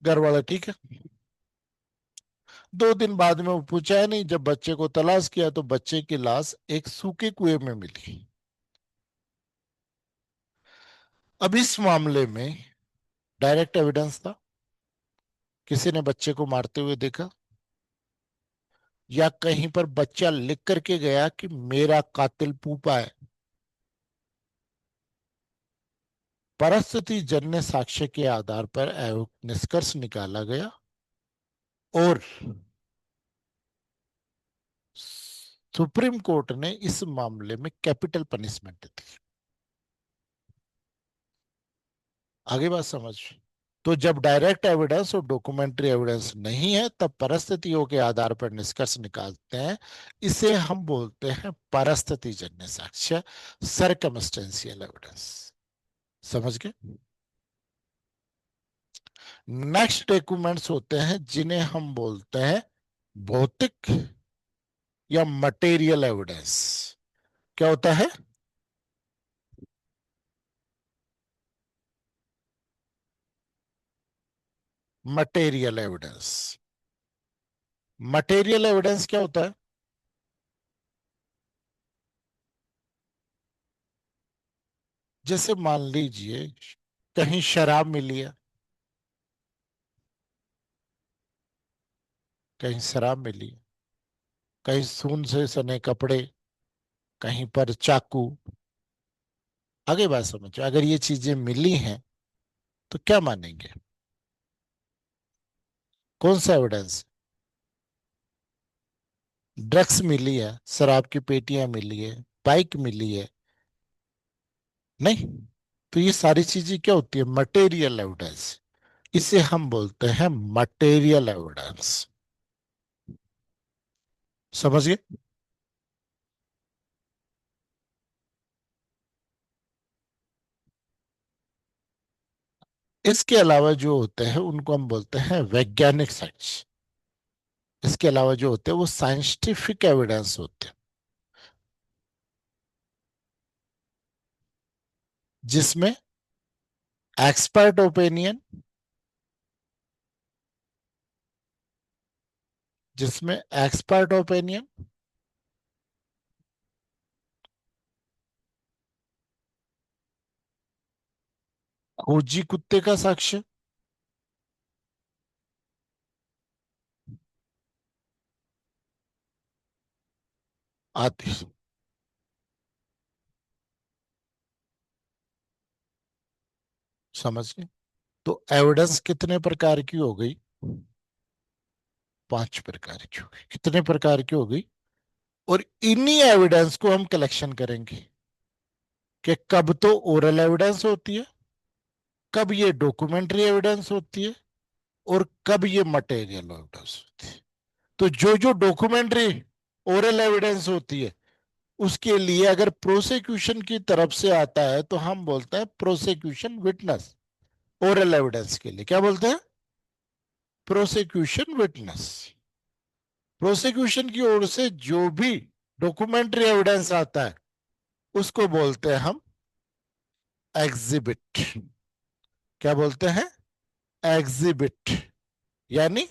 घर वाला ठीक है। 2 दिन बाद में वो पूछा है नहीं, जब बच्चे को तलाश किया तो बच्चे की लाश एक सूखे कुएं में मिली। अब इस मामले में डायरेक्ट एविडेंस था, किसी ने बच्चे को मारते हुए देखा, या कहीं पर बच्चा लिख करके गया कि मेरा कातिल फूफा है। परिस्थिति जन्य साक्ष्य के आधार पर निष्कर्ष निकाला गया, और सुप्रीम कोर्ट ने इस मामले में कैपिटल पनिशमेंट दी। आगे बात समझ? तो जब डायरेक्ट एविडेंस और डॉक्यूमेंट्री एविडेंस नहीं है तब परिस्थितियों के आधार पर निष्कर्ष निकालते हैं। इसे हम बोलते हैं परिस्थितिजन्य साक्ष्य, सर्कमस्टेंशियल एविडेंस। समझ गए? नेक्स्ट डॉक्यूमेंट्स होते हैं जिन्हें हम बोलते हैं भौतिक या मटेरियल एविडेंस। क्या होता है? Material evidence. मटेरियल एविडेंस क्या होता है? जैसे मान लीजिए कहीं शराब मिली है, कहीं शराब मिली है, कहीं खून से सने कपड़े, कहीं पर चाकू। आगे बात समझो, अगर ये चीजें मिली हैं तो क्या मानेंगे? कौन सा एविडेंस? ड्रग्स मिली है, शराब की पेटियां मिली है, बाइक मिली है, नहीं? तो ये सारी चीजें क्या होती है? Material evidence. इसे हम बोलते हैं मटेरियल एविडेंस। समझ गए? इसके अलावा जो होते हैं उनको हम बोलते हैं वैज्ञानिक सच। इसके अलावा जो होते हैं वो साइंटिफिक एविडेंस होते हैं, जिसमें एक्सपर्ट ओपिनियन, जिसमें एक्सपर्ट ओपिनियन, खोजी कुत्ते का साक्ष्य, आदि। समझ गए? तो एविडेंस कितने प्रकार की हो गई? 5 प्रकार की हो गई। कितने प्रकार की हो गई? और इन्हीं एविडेंस को हम कलेक्शन करेंगे कि कब तो ओरल एविडेंस होती है, कब ये डॉक्यूमेंट्री एविडेंस होती है, और कब ये मटेरियल एविडेंस होती है। तो जो जो डॉक्यूमेंट्री ओरल एविडेंस होती है उसके लिए अगर प्रोसिक्यूशन की तरफ से आता है तो हम बोलते हैं प्रोसिक्यूशन विटनेस। ओरल एविडेंस के लिए क्या बोलते हैं? Prosecution witness. प्रोसिक्यूशन की ओर से जो भी डॉक्यूमेंट्री एविडेंस आता है उसको बोलते हैं हम एग्जिबिट। क्या बोलते हैं? एग्जिबिट, यानी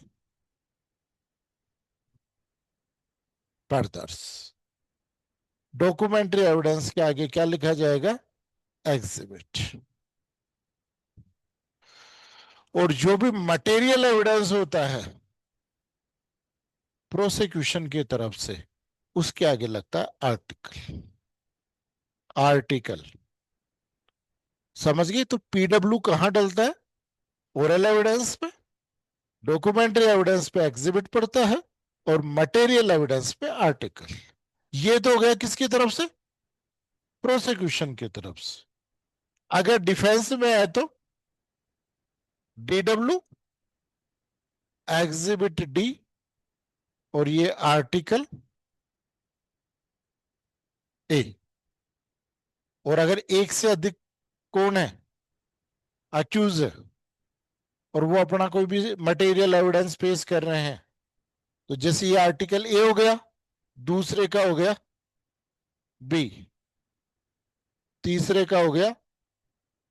पर्दर्स। डॉक्यूमेंट्री एविडेंस के आगे क्या लिखा जाएगा? एग्जिबिट। और जो भी मटेरियल एविडेंस होता है प्रोसिक्यूशन की तरफ से उसके आगे लगता है आर्टिकल। आर्टिकल। समझ गए? तो पीडब्ल्यू कहां डलता है? ओरल एविडेंस पे, डॉक्यूमेंट्री एविडेंस पे एग्जिबिट पड़ता है, और मटेरियल एविडेंस पे आर्टिकल। ये तो हो गया किसकी तरफ से? प्रोसिक्यूशन की तरफ से। अगर डिफेंस में है तो डीडब्ल्यू, एग्जिबिट डी, और ये आर्टिकल ए। और अगर एक से अधिक कौन है? अक्यूज है, और वो अपना कोई भी मटेरियल एविडेंस पेश कर रहे हैं, तो जैसे ये आर्टिकल ए हो गया, दूसरे का हो गया बी, तीसरे का हो गया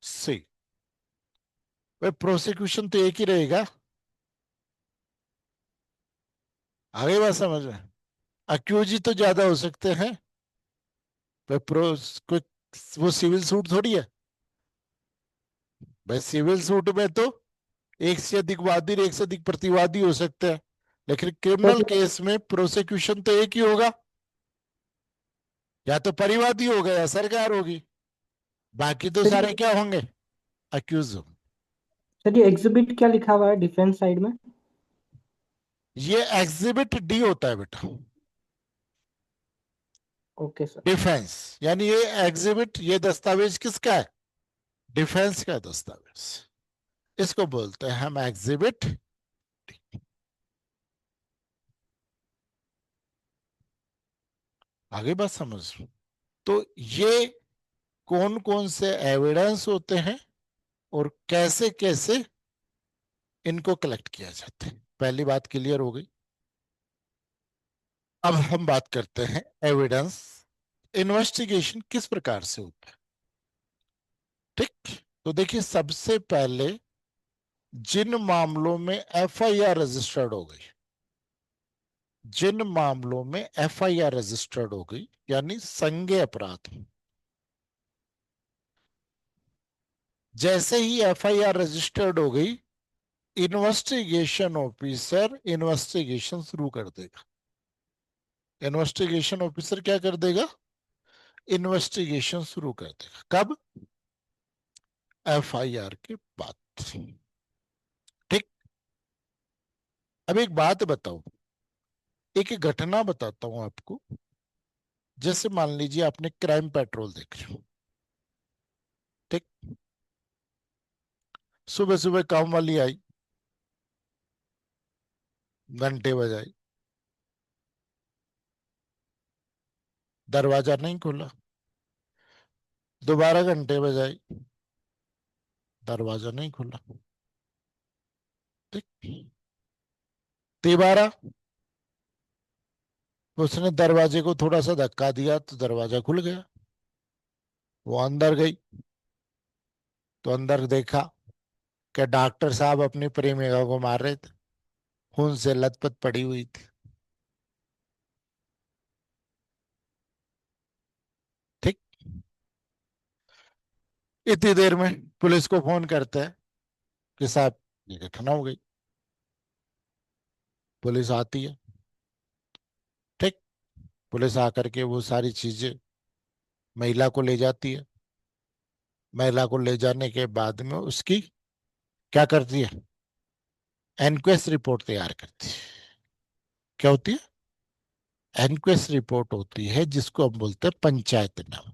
सी। भाई प्रोसिक्यूशन तो एक ही रहेगा। आगे बात समझ में? अक्यूज ही तो ज्यादा हो सकते हैं। भाई कोई वो सिविल सूट थोड़ी है। भाई सिविल सूट में तो एक से अधिक वादी और एक से अधिक प्रतिवादी हो सकते हैं, लेकिन सर क्रिमिनल ये केस में प्रोसिक्यूशन तो एक ही होगा। या तो परिवादी होगा या सरकार होगी, बाकी तो सर सारे ये क्या होंगे? अक्यूज। सर ये एग्जिबिट क्या लिखा हुआ है डिफेंस साइड में? ये एग्जिबिट डी होता है बेटा। Okay sir. डिफेंस, यानी ये एग्जिबिट, ये दस्तावेज किसका है? डिफेंस का दस्तावेज। इसको बोलते हैं हम एग्जिबिट। आगे बात समझ। तो ये कौन कौन से एविडेंस होते हैं और कैसे कैसे इनको कलेक्ट किया जाता है, पहली बात क्लियर हो गई। अब हम बात करते हैं एविडेंस। इन्वेस्टिगेशन किस प्रकार से होता है। ठीक। तो देखिए, सबसे पहले जिन मामलों में एफआईआर रजिस्टर्ड हो गई, जिन मामलों में एफआईआर रजिस्टर्ड हो गई यानी संज्ञेय अपराध, जैसे ही एफआईआर रजिस्टर्ड हो गई, इन्वेस्टिगेशन ऑफिसर इन्वेस्टिगेशन शुरू कर देगा। इन्वेस्टिगेशन ऑफिसर क्या कर देगा, इन्वेस्टिगेशन शुरू कर देगा। कब, एफआईआर के बाद। ठीक। अब एक बात बताओ, एक घटना बताता हूं आपको। जैसे मान लीजिए आपने क्राइम पेट्रोल देख रहे हो। ठीक। सुबह सुबह काम वाली आई, घंटे बजाई, दरवाजा नहीं खोला। दोबारा घंटे बजाई, दरवाजा नहीं खुला। ठीक। तिबारा, उसने दरवाजे को थोड़ा सा धक्का दिया तो दरवाजा खुल गया। वो अंदर गई तो अंदर देखा कि डॉक्टर साहब अपनी प्रेमिका को मार रहे थे, खून से लथपथ पड़ी हुई थी। ठीक। इतनी देर में पुलिस को फोन करते हैं कि साहब ये घटना हो गई। पुलिस आती है। ठीक। पुलिस आकर के वो सारी चीजें महिला को ले जाती है। महिला को ले जाने के बाद में उसकी क्या करती है, एनक्वेस्ट रिपोर्ट तैयार करती है। क्या होती है, एनक्वेस्ट रिपोर्ट होती है, जिसको हम बोलते हैं पंचायतनामा,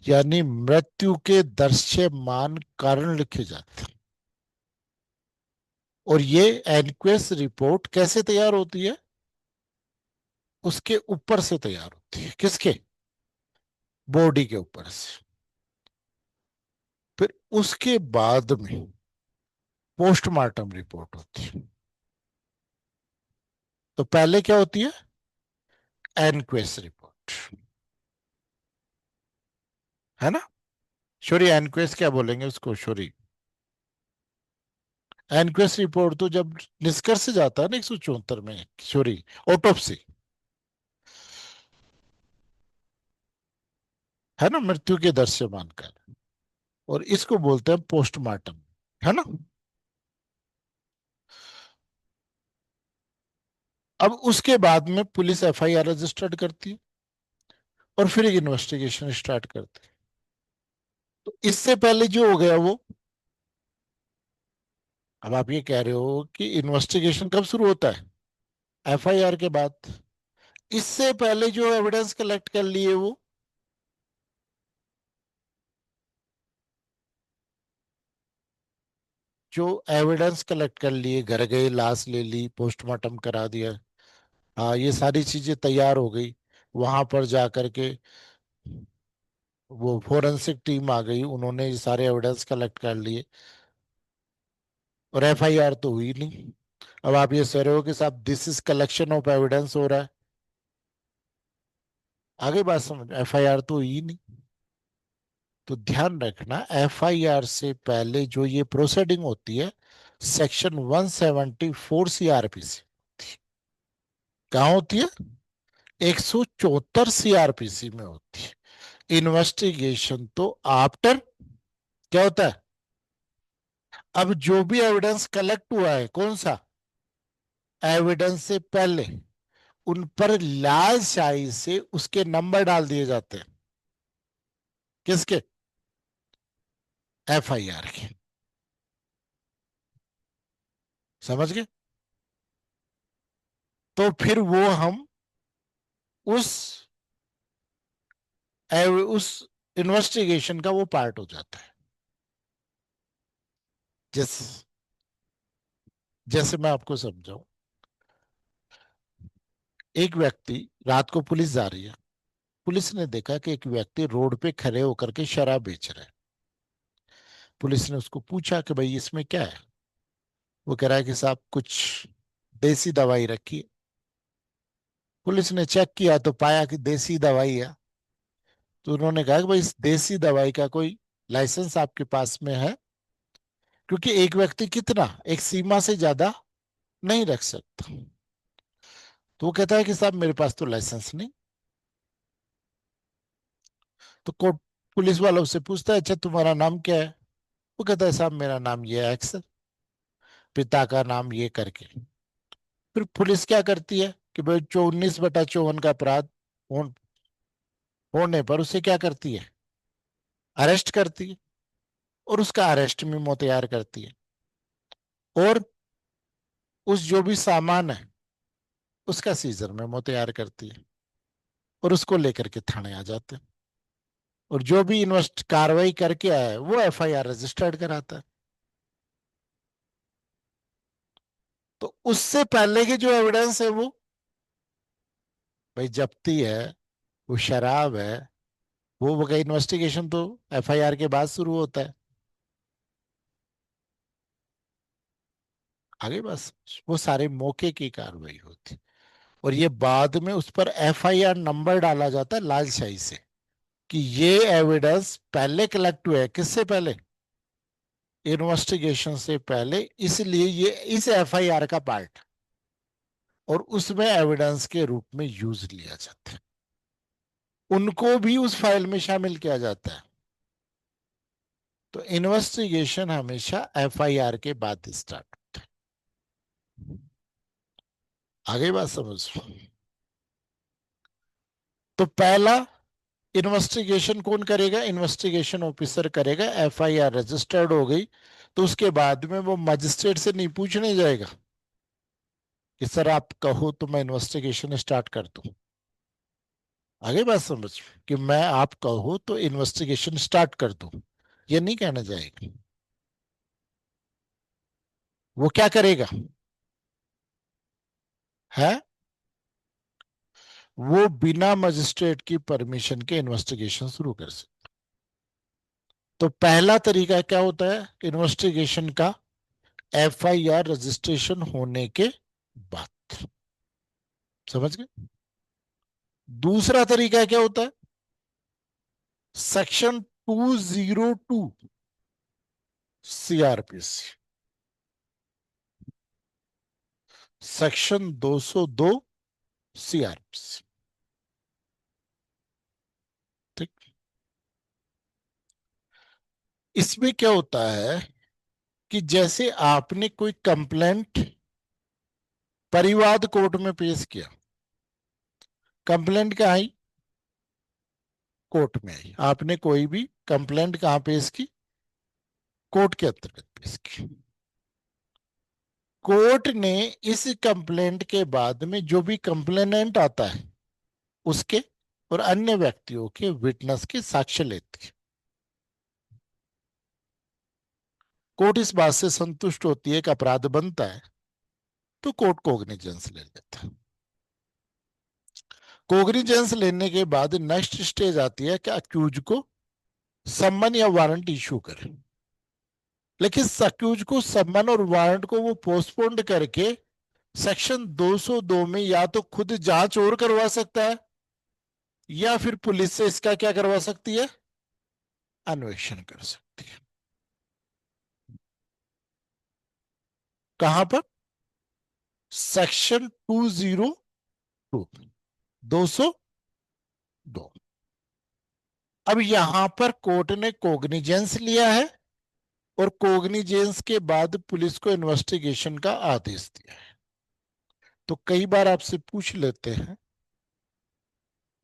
यानी मृत्यु के दृश्यमान कारण लिखे जाते हैं। और ये एनक्वेस्ट रिपोर्ट कैसे तैयार होती है, उसके ऊपर से तैयार होती है। किसके, बॉडी के ऊपर से। फिर उसके बाद में पोस्टमार्टम रिपोर्ट होती है। तो पहले क्या होती है, एनक्वेस्ट रिपोर्ट, है ना। सॉरी, एनक्वेस्ट क्या बोलेंगे उसको, सॉरी, एनक्वेस्ट रिपोर्ट तो जब निष्कर्ष से जाता है ना 174 में, सॉरी, ऑटोप्सी, है ना, मृत्यु के दृश्यमान का। और इसको बोलते हैं पोस्टमार्टम, है ना। अब उसके बाद में पुलिस एफआईआर रजिस्टर्ड करती है और फिर एक इन्वेस्टिगेशन स्टार्ट करती है। तो इससे पहले जो हो गया वो, अब आप ये कह रहे हो कि इन्वेस्टिगेशन कब शुरू होता है, एफआईआर के बाद। इससे पहले जो एविडेंस कलेक्ट कर लिए वो, जो एविडेंस कलेक्ट कर लिए, घर गए, लाश ले ली, पोस्टमार्टम करा दिया, हाँ, ये सारी चीजें तैयार हो गई। वहां पर जाकर के वो फोरेंसिक टीम आ गई, उन्होंने ये सारे एविडेंस कलेक्ट कर लिए और एफआईआर तो हुई नहीं। अब आप ये कह रहे हो कि साहब this is collection of evidence हो रहा है। आगे बात समझ, एफआईआर तो हुई नहीं। तो ध्यान रखना, एफआईआर से पहले जो ये प्रोसीडिंग होती है, सेक्शन 174 सीआरपीसी, कहाँ होती है, 174 सीआरपीसी में होती है। इन्वेस्टिगेशन तो आफ्टर, क्या होता है, अब जो भी एविडेंस कलेक्ट हुआ है, कौन सा एविडेंस से पहले, उन पर लाल स्याही से उसके नंबर डाल दिए जाते हैं। किसके, एफआईआर के। समझ गए। तो फिर वो हम उस उस इन्वेस्टिगेशन का वो पार्ट हो जाता है। जैसे जैसे मैं आपको समझाऊं, एक व्यक्ति, रात को पुलिस जा रही है, पुलिस ने देखा कि एक व्यक्ति रोड पे खड़े होकर के शराब बेच रहा है। पुलिस ने उसको पूछा कि भाई इसमें क्या है। वो कह रहा है कि साहब कुछ देसी दवाई रखी है। पुलिस ने चेक किया तो पाया कि देसी दवाई है। तो उन्होंने कहा कि भाई इस देसी दवाई का कोई लाइसेंस आपके पास में है, क्योंकि एक व्यक्ति कितना, एक सीमा से ज्यादा नहीं रख सकता। तो वो कहता है कि साहब मेरे पास तो लाइसेंस नहीं। तो कोर्ट पुलिस वालों से पूछता है, अच्छा तुम्हारा नाम क्या है। वो कहता है साहब मेरा नाम ये है, एक्स, पिता का नाम ये करके। फिर पुलिस क्या करती है कि भाई 19/54 का अपराध हो- होने पर उसे क्या करती है, अरेस्ट करती है, और उसका अरेस्ट मेमो तैयार करती है, और उस जो भी सामान है उसका सीजर मेमो तैयार करती है, और उसको लेकर के थाने आ जाते हैं। और जो भी इन्वेस्ट कार्रवाई करके आया है वो एफआईआर रजिस्टर्ड कराता है। तो उससे पहले के जो एविडेंस है वो, भाई जब्ती है, वो शराब है, वो का इन्वेस्टिगेशन तो एफआईआर के बाद शुरू होता है। आगे बस वो सारे मौके की कार्रवाई होती, और ये बाद में उस पर एफआईआर नंबर डाला जाता है लालशाही से, कि ये एविडेंस पहले कलेक्ट हुआ है, किससे पहले, इन्वेस्टिगेशन से पहले, इसलिए ये इस एफआईआर का पार्ट, और उसमें एविडेंस के रूप में यूज लिया जाता है। उनको भी उस फाइल में शामिल किया जाता है। तो इन्वेस्टिगेशन हमेशा एफआईआर के बाद स्टार्ट होता है। आगे बात समझ। तो पहला इन्वेस्टिगेशन कौन करेगा, इन्वेस्टिगेशन ऑफिसर करेगा। एफआईआर रजिस्टर्ड हो गई तो उसके बाद में वो मजिस्ट्रेट से नहीं पूछने जाएगा कि सर आप कहो तो मैं इन्वेस्टिगेशन स्टार्ट कर दूं। आगे बात समझ, कि मैं आप कहो तो इन्वेस्टिगेशन स्टार्ट कर दूं, ये नहीं कहना जाएगा। वो क्या करेगा है, वो बिना मजिस्ट्रेट की परमिशन के इन्वेस्टिगेशन शुरू कर सकते। तो पहला तरीका क्या होता है इन्वेस्टिगेशन का, एफआईआर रजिस्ट्रेशन होने के बाद। समझ गए। दूसरा तरीका क्या होता है, सेक्शन 202 सीआरपीसी, सेक्शन 202 सीआरपीसी। ठीक। इसमें क्या होता है कि जैसे आपने कोई कंप्लेंट परिवाद कोर्ट में पेश किया, कंप्लेंट कहाँ आई, कोर्ट में आई। आपने कोई भी कंप्लेंट कहाँ पेश की, कोर्ट के अंतर्गत पेश की। कोर्ट ने इस कंप्लेंट के बाद में जो भी कंप्लेनेंट आता है उसके और अन्य व्यक्तियों के विटनेस के साक्ष्य लेती है। कोर्ट इस बात से संतुष्ट होती है कि अपराध बनता है तो कोर्ट कोग्निजेंस ले लेता है। कोग्निजेंस लेने के बाद नेक्स्ट स्टेज आती है कि अक्यूज को सम्मन या वारंट इशू करे। लेकिन अक्यूज को सम्मन और वारंट को वो पोस्टपोन्ड करके सेक्शन 202 में या तो खुद जांच और करवा सकता है, या फिर पुलिस से इसका क्या करवा सकती है, अन्वेषण कर सकती है। कहां पर, सेक्शन 202, 202। अब यहां पर कोर्ट ने कोग्निजेंस लिया है, और कोग्निजेंस के बाद पुलिस को इन्वेस्टिगेशन का आदेश दिया है। तो कई बार आपसे पूछ लेते हैं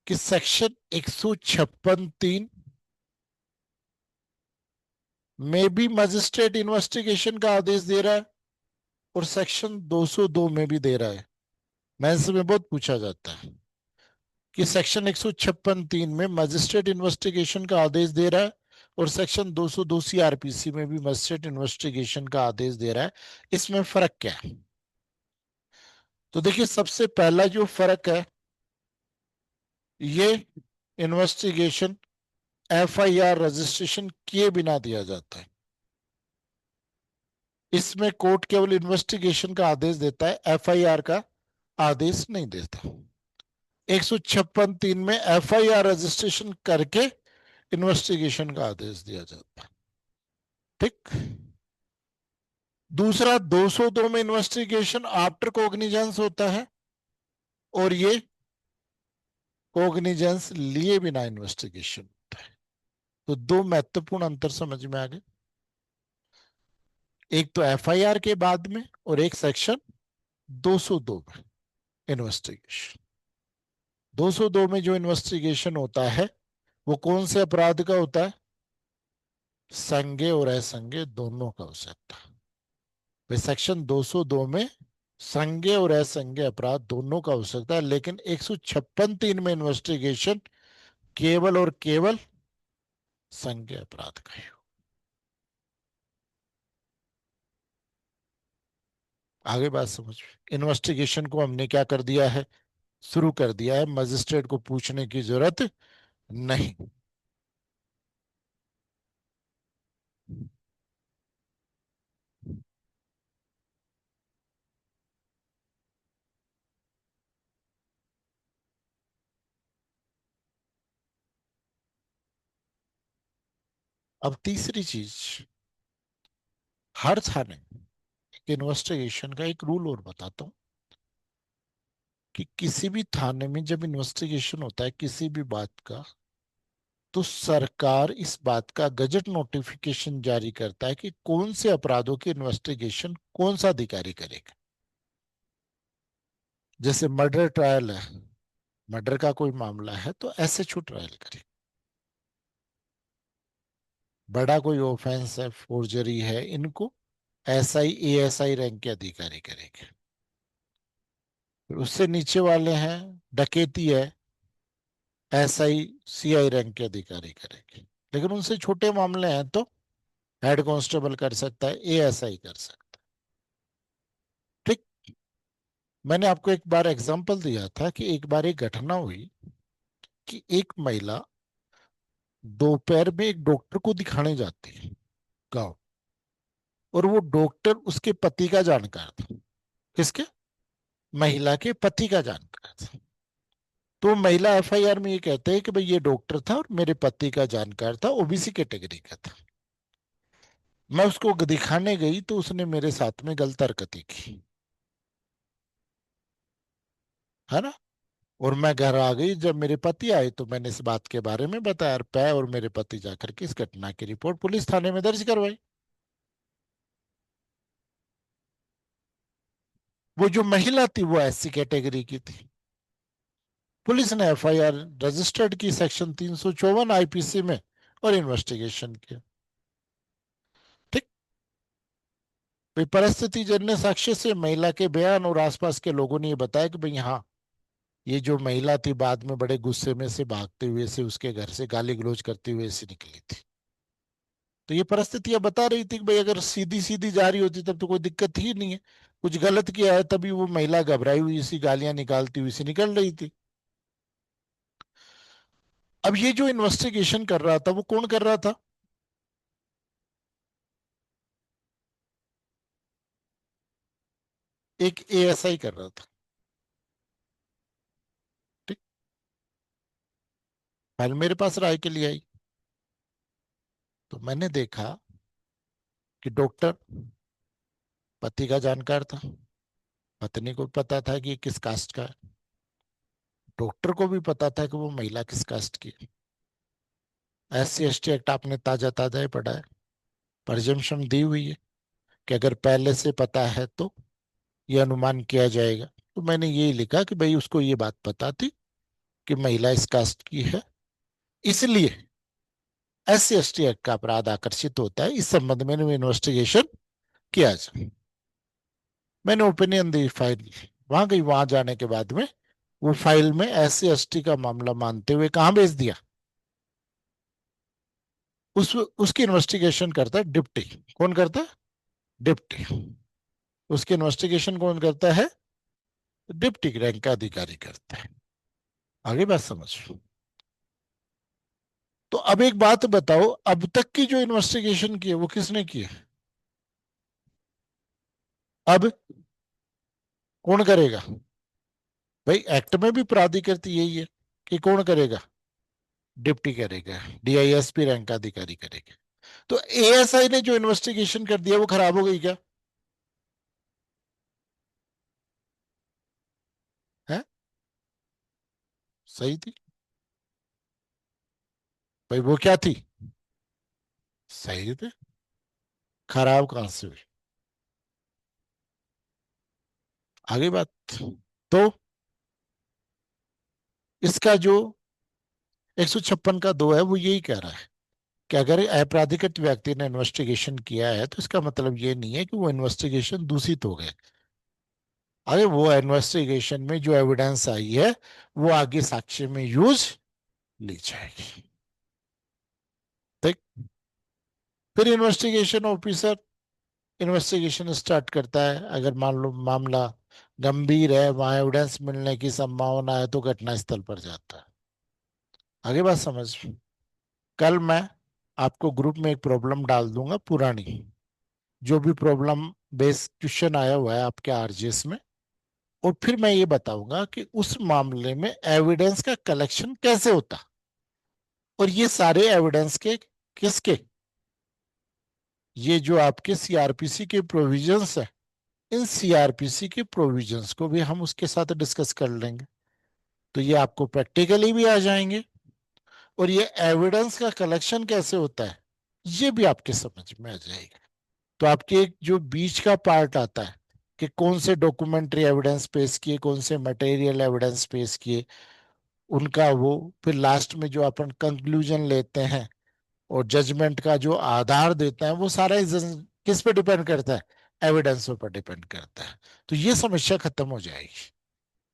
कि सेक्शन 156(3) में भी मजिस्ट्रेट इन्वेस्टिगेशन का आदेश दे रहा है, और सेक्शन 202 में भी दे रहा है। मेंस में बहुत पूछा जाता है कि सेक्शन 156(3) में मजिस्ट्रेट इन्वेस्टिगेशन का आदेश दे रहा है, और सेक्शन 202 सीआरपीसी में भी मजिस्ट्रेट इन्वेस्टिगेशन का आदेश दे रहा है। इसमें फर्क क्या है? तो देखिए, सबसे पहला जो फर्क है, ये इन्वेस्टिगेशन एफआईआर रजिस्ट्रेशन किए बिना दिया जाता है। इसमें कोर्ट केवल इन्वेस्टिगेशन का आदेश देता है, एफआईआर का आदेश नहीं देता। 156(3) में एफआईआर रजिस्ट्रेशन करके इन्वेस्टिगेशन का आदेश दिया जाता है। ठीक। दूसरा, 202 में इन्वेस्टिगेशन आफ्टर कॉग्निजेंस होता है, और ये कॉग्निजेंस लिए बिना इन्वेस्टिगेशन होता है। तो दो महत्वपूर्ण अंतर समझ में आ गए। एक तो एफआईआर के बाद में, और एक सेक्शन 202 में इन्वेस्टिगेशन। 202 में जो इन्वेस्टिगेशन होता है वो कौन से अपराध का होता है? संज्ञेय और असंज्ञेय दोनों का हो सकता है। भाई, सेक्शन 202 में संज्ञेय और असंज्ञेय अपराध दोनों का हो सकता है, लेकिन 156(3) में इन्वेस्टिगेशन केवल और केवल संज्ञेय अपराध का ही हो। आगे बात समझ। इन्वेस्टिगेशन को हमने क्या कर दिया है? शुरू कर दिया है। मजिस्ट्रेट को पूछने की जरूरत नहीं। अब तीसरी चीज, हर थाने इन्वेस्टिगेशन का एक रूल और बताता हूं, कि किसी भी थाने में जब इन्वेस्टिगेशन होता है किसी भी बात का, तो सरकार इस बात का गजट नोटिफिकेशन जारी करता है कि कौन से अपराधों की इन्वेस्टिगेशन कौन सा अधिकारी करेगा। जैसे मर्डर ट्रायल है, मर्डर का कोई मामला है तो एसएचओ ट्रायल करे। बड़ा कोई ऑफेंस है, फोर्जरी है, इनको एसआई एएसआई रैंक के अधिकारी करेंगे। फिर उससे नीचे वाले हैं, डकैती है, एसआई सीआई रैंक के अधिकारी करेंगे। लेकिन उनसे छोटे मामले हैं तो हेड कांस्टेबल कर सकता है, एएसआई कर सकता है। ठीक। मैंने आपको एक बार एग्जांपल दिया था कि एक बार एक घटना हुई कि एक महिला दोपहर में एक डॉक्टर को दिखाने जाती है गांव, और वो डॉक्टर उसके पति का जानकार था। किसके? महिला के पति का जानकार था। तो महिला एफआईआर में ये कहते हैं कि भाई ये डॉक्टर था और मेरे पति का जानकार था, ओबीसी कैटेगरी का था। मैं उसको दिखाने गई तो उसने मेरे साथ में गलत हरकतें की, है ना। और मैं घर आ गई, जब मेरे पति आए तो मैंने इस बात के बारे में बताया, और मैं और मेरे पति जाकर के इस घटना की रिपोर्ट पुलिस थाने में दर्ज करवाई। वो जो महिला थी वो एससी कैटेगरी की थी। पुलिस ने एफआईआर रजिस्टर्ड की सेक्शन 354 आईपीसी में, और इन्वेस्टिगेशन किया। ठीक। भाई, परिस्थिति जन्य साक्ष्य से महिला के बयान और आसपास के लोगों ने ये बताया कि भाई हाँ, ये जो महिला थी बाद में बड़े गुस्से में से भागते हुए से उसके घर से गाली गलौज करते हुए से निकली थी। तो ये परिस्थितियां बता रही थी कि भाई अगर सीधी सीधी जा रही होती तब तो कोई दिक्कत ही नहीं है। कुछ गलत किया है तभी वो महिला घबराई हुई सी गालियां निकालती हुई सी निकल रही थी। अब ये जो इन्वेस्टिगेशन कर रहा था वो कौन कर रहा था? एक एएसआई कर रहा था। ठीक। फाइल मेरे पास राय के लिए आई, तो मैंने देखा कि डॉक्टर पति का जानकार था, पत्नी को पता था कि ये किस कास्ट का है, डॉक्टर को भी पता था कि वो महिला किस कास्ट की है। एससी एसटी एक्ट आपने ताजा ताजा ही पढ़ा है, प्रिजम्पशन दी हुई है कि अगर पहले से पता है तो ये अनुमान किया जाएगा। तो मैंने यही लिखा कि भाई उसको ये बात पता थी कि महिला इस कास्ट की है, इसलिए एससी एसटी एक्ट का अपराध आकर्षित होता है, इस संबंध में इन्वेस्टिगेशन किया जाए। मैंने ओपिनियन दी, फाइल वहां गई। वहां जाने के बाद में वो फाइल में एससी एसटी का मामला मानते हुए कहां भेज दिया? उसकी इन्वेस्टिगेशन करता है डिप्टी। कौन करता है? डिप्टी। उसकी इन्वेस्टिगेशन कौन करता है? डिप्टी रैंक का अधिकारी करता है। आगे बात समझ। तो अब एक बात बताओ, अब तक की जो इन्वेस्टिगेशन की है वो किसने की है? अब कौन करेगा? भाई एक्ट में भी प्राधिकृत यही है कि कौन करेगा? डिप्टी करेगा। डीआईएसपी रैंक का अधिकारी करेगा। तो एएसआई ने जो इन्वेस्टिगेशन कर दिया वो खराब हो गई क्या? है? सही थी। भाई वो क्या थी? सही थी। खराब कहां से हुई? आगे बात। तो इसका जो 156 का 2 है वो यही कह रहा है कि अगर अपराधिकृत व्यक्ति ने इन्वेस्टिगेशन किया है तो इसका मतलब ये नहीं है कि वो इन्वेस्टिगेशन दूषित हो गए। अरे वो इन्वेस्टिगेशन में जो एविडेंस आई है वो आगे साक्ष्य में यूज ली जाएगी। ठीक। फिर इन्वेस्टिगेशन ऑफिसर इन्वेस्टिगेशन स्टार्ट करता है। अगर मान लो मामला गंभीर है, वहां एविडेंस मिलने की संभावना है, तो घटनास्थल पर जाता है। आगे बात समझ। कल मैं आपको ग्रुप में एक प्रॉब्लम डाल दूंगा पुरानी, जो भी प्रॉब्लम बेस्ड क्वेश्चन आया हुआ है आपके आरजीएस में, और फिर मैं ये बताऊंगा कि उस मामले में एविडेंस का कलेक्शन कैसे होता, और ये सारे एविडेंस के किसके, ये जो आपके सीआरपीसी के प्रोविजंस है, इन सीआरपीसी के प्रोविजंस को भी हम उसके साथ डिस्कस कर लेंगे। तो ये आपको प्रैक्टिकली भी आ जाएंगे, और ये एविडेंस का कलेक्शन कैसे होता है ये भी आपके समझ में आ जाएगा। तो आपके एक जो बीच का पार्ट आता है कि कौन से डॉक्यूमेंट्री एविडेंस पेश किए, कौन से मटेरियल एविडेंस पेश किए, उनका वो, फिर लास्ट में जो अपन कंक्लूजन लेते हैं और जजमेंट का जो आधार देते हैं, वो सारा किस पे डिपेंड करता है? एविडेंसों पर डिपेंड करता है। तो ये समस्या खत्म हो जाएगी।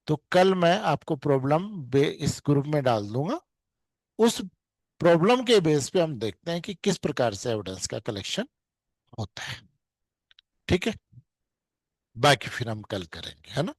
तो कल मैं आपको प्रॉब्लम इस ग्रुप में डाल दूंगा। उस प्रॉब्लम के बेस पे हम देखते हैं कि किस प्रकार से एविडेंस का कलेक्शन होता है। ठीक है। बाकी फिर हम कल करेंगे, है ना?